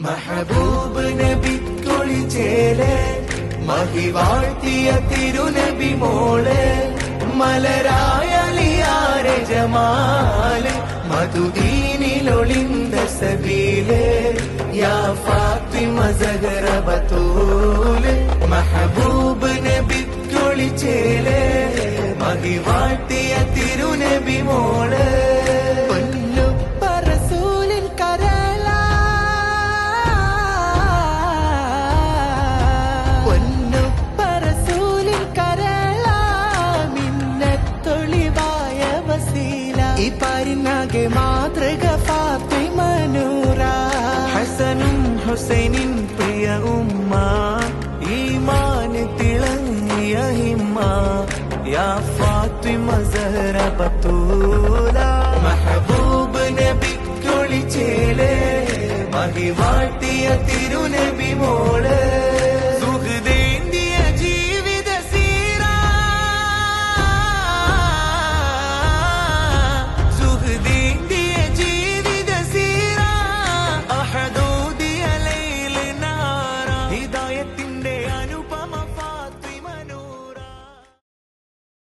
മഹബൂബ് നബി കുളിച്ചേലെ മഹിവാഴ്ത്തിയ തിരുനബി മോളെ മലരായലിയാരെ ജമാല് മധുദീനിലൊളിന്ത സബീലെ യാ ഫാത്തിമ സഹറ ബതൂല് മഹബൂബ് നബി കുളിച്ചേലെ മഹിവാഴ്ത്തിയ തിരുനബി മോളെ ഈ പാരിനാകെ മാതൃക ഫാത്തിമ നൂറ ഹസനും ഹുസൈനിൻ പ്രിയ ഉമ്മ ഈമാൻ തിളങ്ങിയ ഹിമ്മ യാ ഫാത്തിമ സഹറ ബതൂല മഹബൂബ് നബി കുളിച്ചേലെ മഹിവാഴ്ത്തിയ തിരുനബി മോളെ